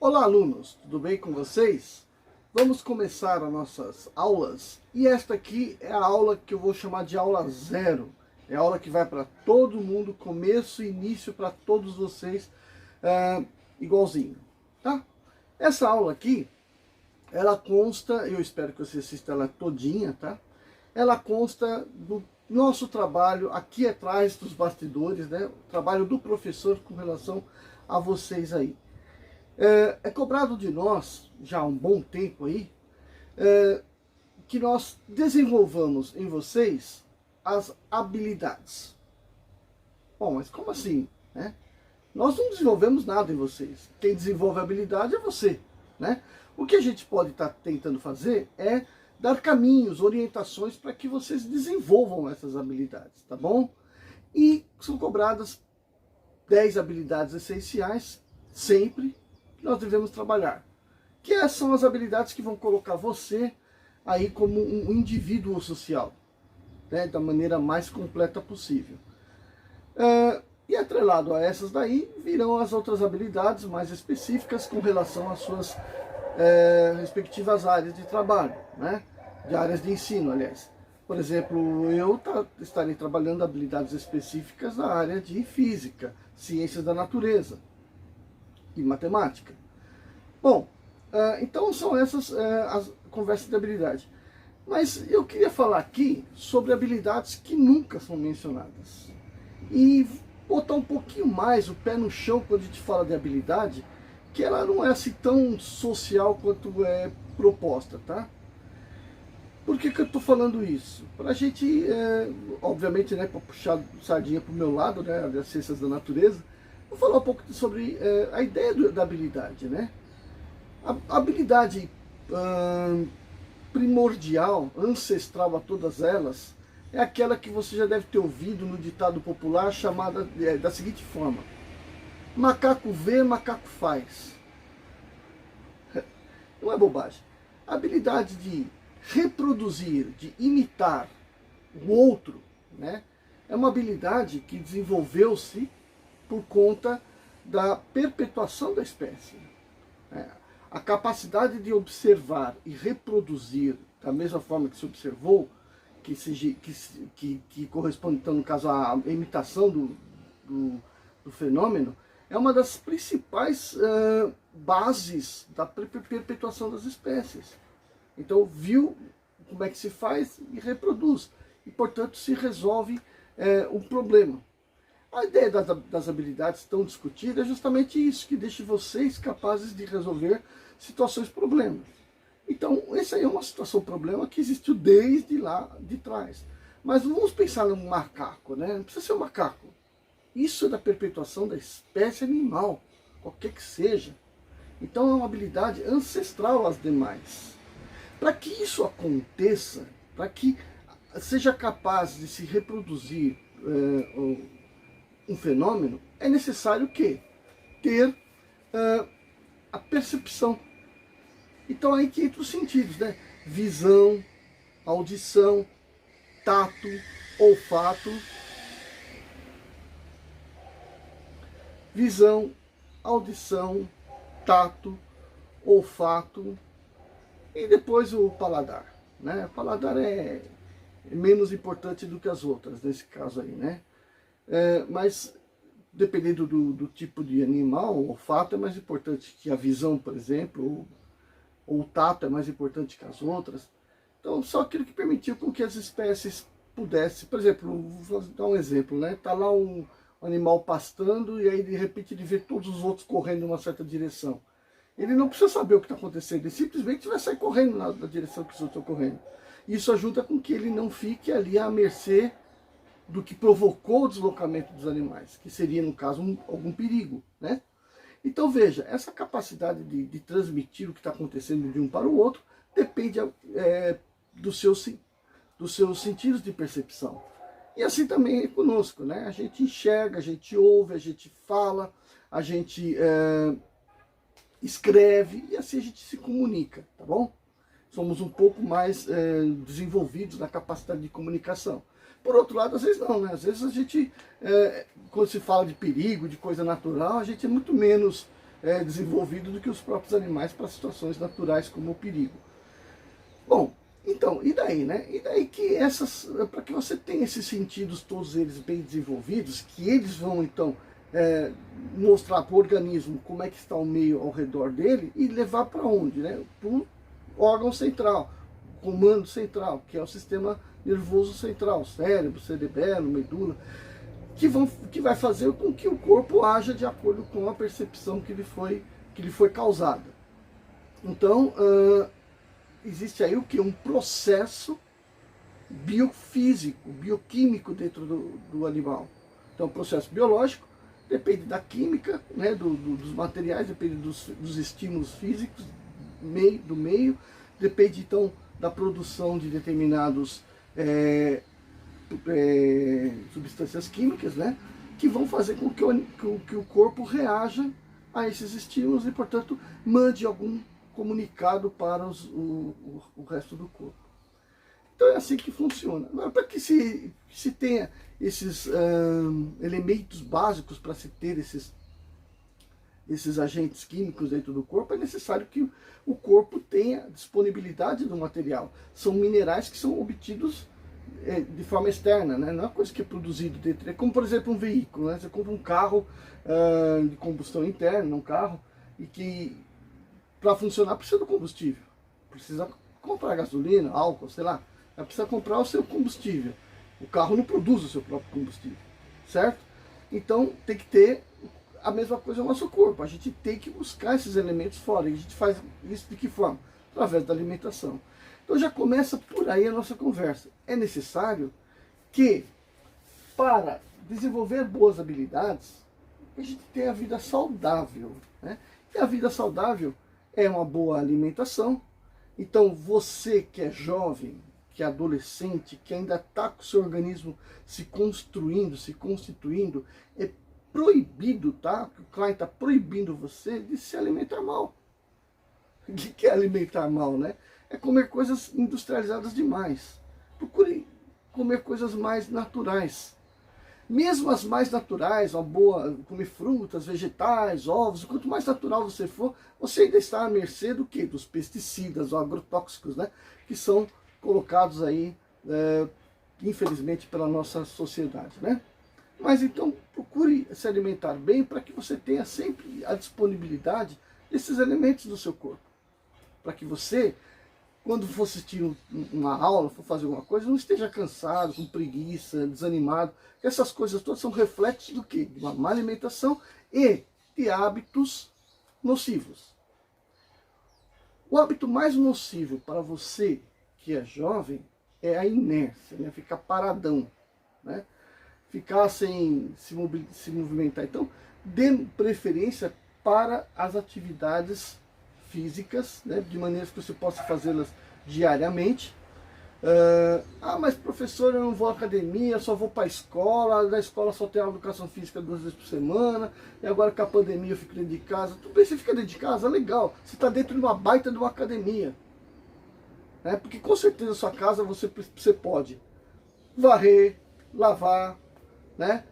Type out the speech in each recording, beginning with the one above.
Olá, alunos, tudo bem com vocês? Vamos começar as nossas aulas e esta aqui é a aula que eu vou chamar de aula 0. É a aula que vai para todo mundo, começo e início para todos vocês, igualzinho, tá? Essa aula aqui, ela consta, eu espero que você assista ela todinha, tá? Ela consta do nosso trabalho aqui atrás dos bastidores, né? O trabalho do professor com relação a vocês aí. É cobrado de nós, já há um bom tempo aí, que nós desenvolvamos em vocês as habilidades. Bom, mas como assim, né? Nós não desenvolvemos nada em vocês. Quem desenvolve a habilidade é você, né? O que a gente pode estar tentando fazer é dar caminhos, orientações para que vocês desenvolvam essas habilidades, tá bom? E são cobradas 10 habilidades essenciais, sempre, que nós devemos trabalhar. Que são as habilidades que vão colocar você aí como um indivíduo social, né, da maneira mais completa possível. E atrelado a essas daí, virão as outras habilidades mais específicas com relação às suas respectivas áreas de trabalho, né? De áreas de ensino, aliás. Por exemplo, eu estarei trabalhando habilidades específicas na área de física, ciências da natureza e matemática. Bom, então são essas as conversas de habilidade. Mas eu queria falar aqui sobre habilidades que nunca são mencionadas. E botar um pouquinho mais o pé no chão quando a gente fala de habilidade, que ela não é assim tão social quanto é proposta, tá? Por que eu estou falando isso? Para a gente, obviamente, né, para puxar sardinha para o meu lado, né, das ciências da natureza, vou falar um pouco sobre a ideia da habilidade, né? A habilidade primordial, ancestral a todas elas, é aquela que você já deve ter ouvido no ditado popular, chamada da seguinte forma: macaco vê, macaco faz. Não é bobagem. A habilidade de reproduzir, de imitar o outro, né, é uma habilidade que desenvolveu-se por conta da perpetuação da espécie. A capacidade de observar e reproduzir da mesma forma que se observou, que corresponde, então, no caso, à imitação do fenômeno, é uma das principais bases da perpetuação das espécies. Então, viu como é que se faz e reproduz. E, portanto, se resolve um problema. A ideia das habilidades tão discutida é justamente isso, que deixe vocês capazes de resolver situações problemas. Então, essa aí é uma situação-problema que existiu desde lá de trás. Mas vamos pensar num macaco, né? Não precisa ser um macaco. Isso é da perpetuação da espécie animal, qualquer que seja. Então, é uma habilidade ancestral às demais. Para que isso aconteça, para que seja capaz de se reproduzir um fenômeno, é necessário o quê? Ter a percepção. Então aí que entra os sentidos, né? Visão, audição, tato, olfato. Visão, audição, tato, olfato e depois o paladar, né? O paladar é menos importante do que as outras nesse caso aí, né? Mas dependendo do tipo de animal, o olfato é mais importante que a visão, por exemplo, ou o tato é mais importante que as outras. Então, só aquilo que permitiu com que as espécies pudessem, por exemplo, vou dar um exemplo, né? Tá lá um animal pastando e aí de repente ele vê todos os outros correndo em uma certa direção. Ele não precisa saber o que está acontecendo, ele simplesmente vai sair correndo na direção que os outros estão correndo. Isso ajuda com que ele não fique ali à mercê do que provocou o deslocamento dos animais, que seria, no caso, algum perigo, né? Então, veja, essa capacidade de transmitir o que está acontecendo de um para o outro depende dos seus sentidos de percepção. E assim também é conosco, né? A gente enxerga, a gente ouve, a gente fala, a gente escreve e assim a gente se comunica, tá bom? Somos um pouco mais desenvolvidos na capacidade de comunicação. Por outro lado, às vezes não, né? Às vezes a gente, quando se fala de perigo, de coisa natural, a gente é muito menos desenvolvido do que os próprios animais para situações naturais como o perigo. Bom, então, e daí, né? E daí que para que você tenha esses sentidos, todos eles bem desenvolvidos, que eles vão então mostrar para o organismo como é que está o meio ao redor dele e levar para onde, né? Para o órgão central, comando central, que é o sistema nervoso central, cérebro, cerebelo, medula, que vai fazer com que o corpo haja de acordo com a percepção que lhe foi causada. Então, existe aí o que? Um processo biofísico, bioquímico dentro do animal. Então, o processo biológico depende da química, né, dos materiais, depende dos estímulos físicos, do meio, depende então da produção de determinados substâncias químicas, né, que vão fazer com que o corpo reaja a esses estímulos e, portanto, mande algum comunicado para o resto do corpo. Então é assim que funciona. Agora, para que se tenha esses elementos básicos para se ter esses agentes químicos dentro do corpo, é necessário que o corpo tenha disponibilidade do material. São minerais que são obtidos de forma externa, né? Não é uma coisa que é produzida dentro. É como, por exemplo, um veículo, né? Você compra um carro de combustão interna, um carro, e que para funcionar precisa do combustível. Precisa comprar gasolina, álcool, sei lá. Precisa comprar o seu combustível. O carro não produz o seu próprio combustível, certo? Então tem que ter a mesma coisa no nosso corpo. A gente tem que buscar esses elementos fora. E a gente faz isso de que forma? Através da alimentação. Então já começa por aí a nossa conversa. É necessário que, para desenvolver boas habilidades, a gente tenha a vida saudável, né? E a vida saudável é uma boa alimentação. Então você que é jovem, que é adolescente, que ainda está com o seu organismo se construindo, se constituindo, é proibido, tá? O Klein está proibindo você de se alimentar mal. O que é alimentar mal, né? É comer coisas industrializadas demais. Procure comer coisas mais naturais. Mesmo as mais naturais, comer frutas, vegetais, ovos, quanto mais natural você for, você ainda está à mercê do quê? Dos pesticidas, agrotóxicos, né? Que são colocados aí, infelizmente, pela nossa sociedade, né? Mas então procure se alimentar bem para que você tenha sempre a disponibilidade desses elementos do seu corpo. Para que você, quando for assistir uma aula, for fazer alguma coisa, não esteja cansado, com preguiça, desanimado. Essas coisas todas são reflexos do quê? De uma má alimentação e de hábitos nocivos. O hábito mais nocivo para você que é jovem é a inércia, né? Ficar paradão, né? Ficar sem se movimentar. Então, dê preferência para as atividades físicas, né? De maneira que você possa fazê-las diariamente. Mas professor, eu não vou à academia, só vou para a escola, da escola só tem a educação física 2 vezes por semana, e agora com a pandemia eu fico dentro de casa. Tudo bem, você fica dentro de casa, legal, você está dentro de uma baita de uma academia. Né? Porque com certeza a sua casa você pode varrer, lavar, né?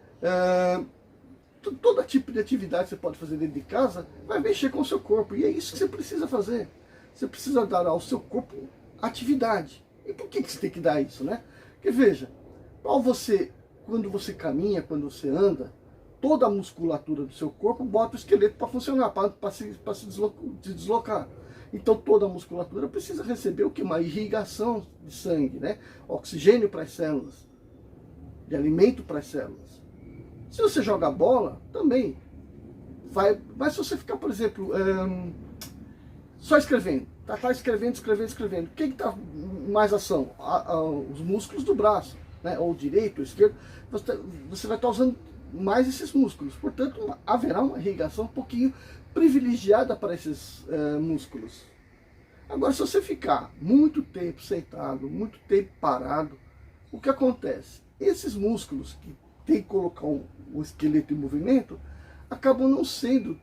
Todo tipo de atividade que você pode fazer dentro de casa vai mexer com o seu corpo, e é isso que você precisa fazer. Você precisa dar ao seu corpo atividade. E por que você tem que dar isso, né? Porque veja, quando você caminha, quando você anda, toda a musculatura do seu corpo bota o esqueleto para funcionar, para se deslocar. Então toda a musculatura precisa receber o que? Uma irrigação de sangue, né? Oxigênio para as células, de alimento para as células. Se você joga bola, também vai. Mas se você ficar, por exemplo, só escrevendo, tá escrevendo. Quem está mais ação? Os músculos do braço, né? Ou direito, ou esquerdo. Você vai estar usando mais esses músculos. Portanto, haverá uma irrigação um pouquinho privilegiada para esses músculos. Agora, se você ficar muito tempo sentado, muito tempo parado, o que acontece? Esses músculos que tem que colocar o esqueleto em movimento acabam não sendo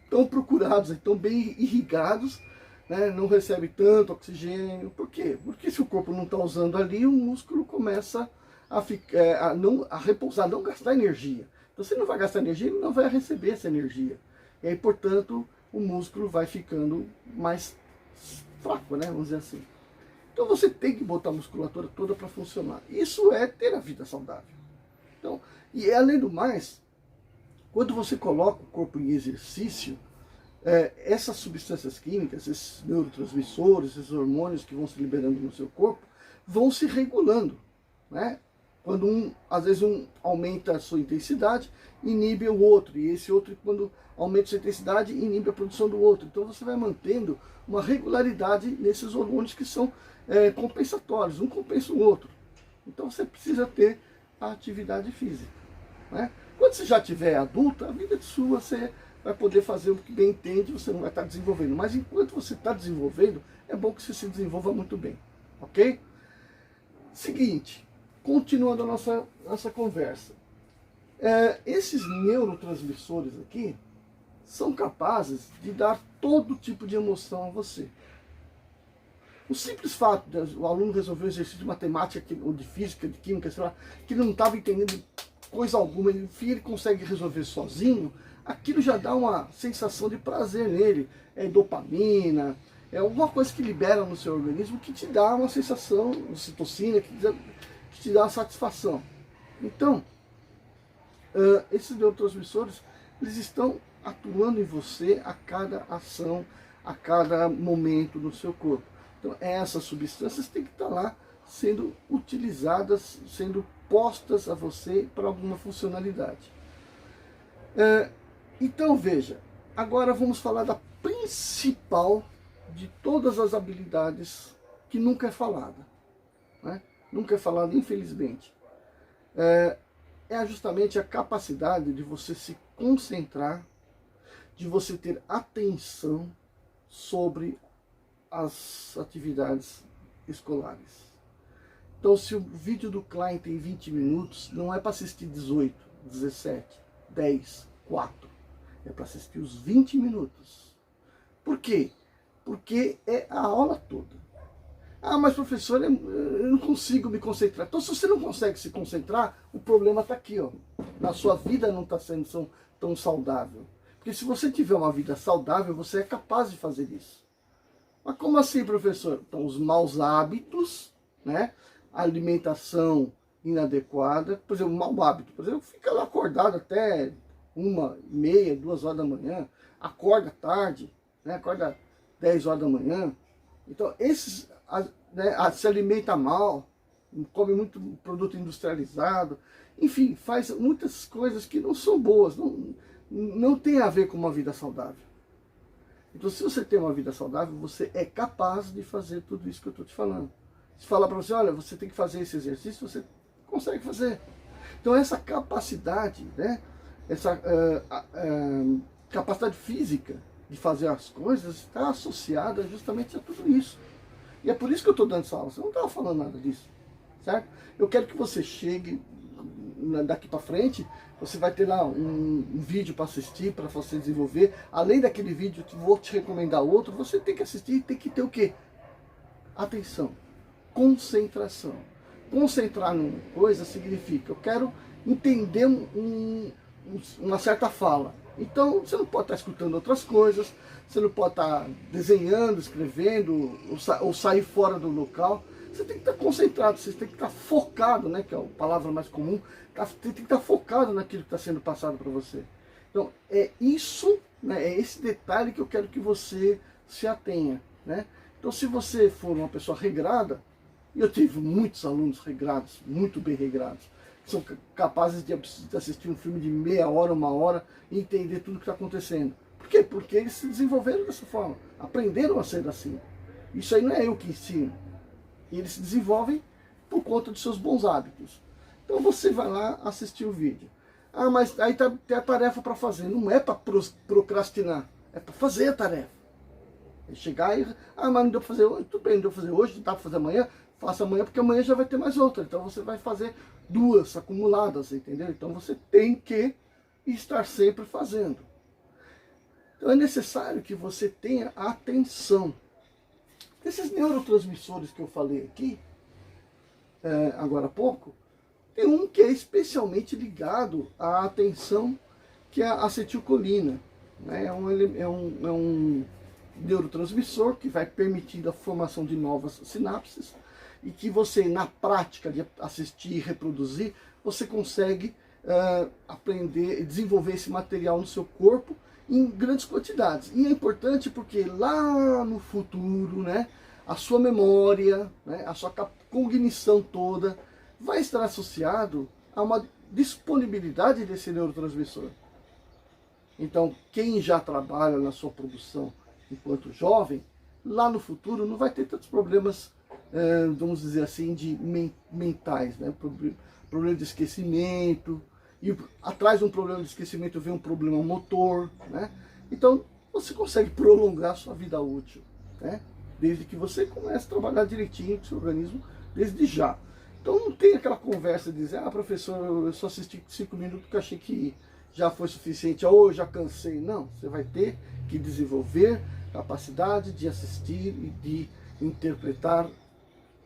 tão procurados, tão bem irrigados, né? Não recebe tanto oxigênio. Por quê? Porque se o corpo não está usando ali, o músculo começa a repousar, não gastar energia. Então se ele não vai gastar energia, ele não vai receber essa energia. E aí, portanto, o músculo vai ficando mais fraco, né? Vamos dizer assim. Então você tem que botar a musculatura toda para funcionar. Isso é ter a vida saudável. Então, e além do mais, quando você coloca o corpo em exercício, essas substâncias químicas, esses neurotransmissores, esses hormônios que vão se liberando no seu corpo, vão se regulando, né? Quando às vezes um aumenta a sua intensidade, inibe o outro, e esse outro, quando aumenta a sua intensidade, inibe a produção do outro. Então você vai mantendo uma regularidade nesses hormônios que são compensatórios, um compensa o outro. Então você precisa ter a atividade física, né? Quando você já tiver adulta, a vida é sua, você vai poder fazer o que bem entende, você não vai estar desenvolvendo. Mas enquanto você está desenvolvendo, é bom que você se desenvolva muito bem, ok? Seguinte, continuando a nossa conversa. Esses neurotransmissores aqui são capazes de dar todo tipo de emoção a você. O simples fato de o aluno resolver um exercício de matemática, ou de física, de química, sei lá, que ele não estava entendendo coisa alguma, enfim, ele consegue resolver sozinho, aquilo já dá uma sensação de prazer nele. É dopamina, é alguma coisa que libera no seu organismo que te dá uma sensação, ocitocina, que te dá uma satisfação. Então, esses neurotransmissores, eles estão atuando em você a cada ação, a cada momento no seu corpo. Então, essas substâncias têm que estar lá sendo utilizadas, sendo postas a você para alguma funcionalidade. Então veja, agora vamos falar da principal de todas as habilidades que nunca é falada, né? Nunca é falada, infelizmente. É justamente a capacidade de você se concentrar, de você ter atenção sobre as atividades escolares. Então, se o vídeo do Klein tem 20 minutos, não é para assistir 18, 17, 10, 4. É para assistir os 20 minutos. Por quê? Porque é a aula toda. Ah, mas professor, eu não consigo me concentrar. Então, se você não consegue se concentrar, o problema está aqui, ó. Na sua vida não está sendo tão saudável. Porque se você tiver uma vida saudável, você é capaz de fazer isso. Mas como assim, professor? Então, os maus hábitos, né? A alimentação inadequada, por exemplo, um mau hábito. Por exemplo, fica lá acordado até 1h30, 2h da manhã, acorda tarde, né? Acorda 10h da manhã. Então, esses, né, se alimenta mal, come muito produto industrializado, enfim, faz muitas coisas que não são boas, não tem a ver com uma vida saudável. Então, se você tem uma vida saudável, você é capaz de fazer tudo isso que eu estou te falando. Se falar para você, olha, você tem que fazer esse exercício, você consegue fazer. Então, essa capacidade, né, essa capacidade física de fazer as coisas está associada justamente a tudo isso. E é por isso que eu estou dando essa aula. Você não estava falando nada disso, certo? Eu quero que você chegue daqui para frente, você vai ter lá um vídeo para assistir, para você desenvolver. Além daquele vídeo, eu vou te recomendar outro. Você tem que assistir e tem que ter o quê? Atenção, concentração. Concentrar numa coisa significa, eu quero entender uma certa fala. Então, você não pode estar escutando outras coisas, você não pode estar desenhando, escrevendo, ou sair fora do local. Você tem que estar concentrado, você tem que estar focado, né, que é a palavra mais comum, você tem que estar focado naquilo que está sendo passado para você. Então, é isso, né, é esse detalhe que eu quero que você se atenha, né? Então, se você for uma pessoa regrada, e eu tive muitos alunos regrados, muito bem regrados, que são capazes de assistir um filme de meia hora, 1h, e entender tudo o que está acontecendo. Por quê? Porque eles se desenvolveram dessa forma, aprenderam a ser assim. Isso aí não é eu que ensino. E eles se desenvolvem por conta dos seus bons hábitos. Então você vai lá assistir o vídeo. Ah, mas aí tem a tarefa para fazer. Não é para procrastinar, é para fazer a tarefa. É chegar e... Ah, mas não deu para fazer hoje. Tudo bem, não deu para fazer hoje, não dá para fazer amanhã. Faça amanhã, porque amanhã já vai ter mais outra. Então você vai fazer 2 acumuladas, entendeu? Então você tem que estar sempre fazendo. Então é necessário que você tenha atenção. Esses neurotransmissores que eu falei aqui, agora há pouco, Tem um que é especialmente ligado à atenção, que é a acetilcolina. Né? É um neurotransmissor que vai permitir a formação de novas sinapses e que você, na prática de assistir e reproduzir, você consegue aprender e desenvolver esse material no seu corpo em grandes quantidades. E é importante porque lá no futuro, né, a sua memória, né, a sua cognição toda vai estar associado a uma disponibilidade desse neurotransmissor. Então, quem já trabalha na sua produção enquanto jovem, lá no futuro não vai ter tantos problemas, vamos dizer assim, mentais, né? Problema de esquecimento, e atrás de um problema de esquecimento vem um problema motor, né? Então, você consegue prolongar a sua vida útil, né? Desde que você comece a trabalhar direitinho com o seu organismo, desde já. Então não tem aquela conversa de dizer, professor, eu só assisti 5 minutos porque achei que já foi suficiente, ou eu já cansei. Não, você vai ter que desenvolver capacidade de assistir e de interpretar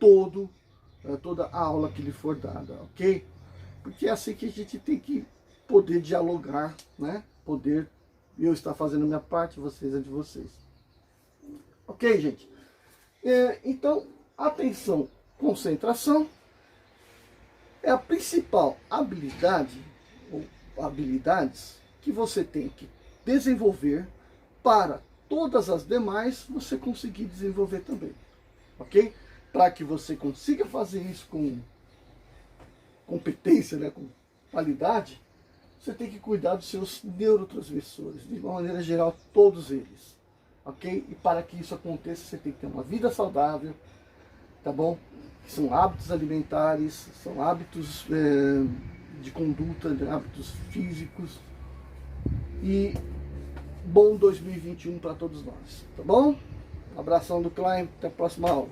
toda a aula que lhe for dada, ok? Porque é assim que a gente tem que poder dialogar, né? Poder eu estar fazendo a minha parte, vocês a de vocês. Ok, gente? Então, atenção, concentração é a principal habilidade ou habilidades que você tem que desenvolver para todas as demais você conseguir desenvolver também, ok? Para que você consiga fazer isso com competência, né, com qualidade, você tem que cuidar dos seus neurotransmissores, de uma maneira geral, todos eles, ok? E para que isso aconteça, você tem que ter uma vida saudável, tá bom? São hábitos alimentares, são hábitos de conduta, hábitos físicos. E bom 2021 para todos nós, tá bom? Um abração do Klein, até a próxima aula.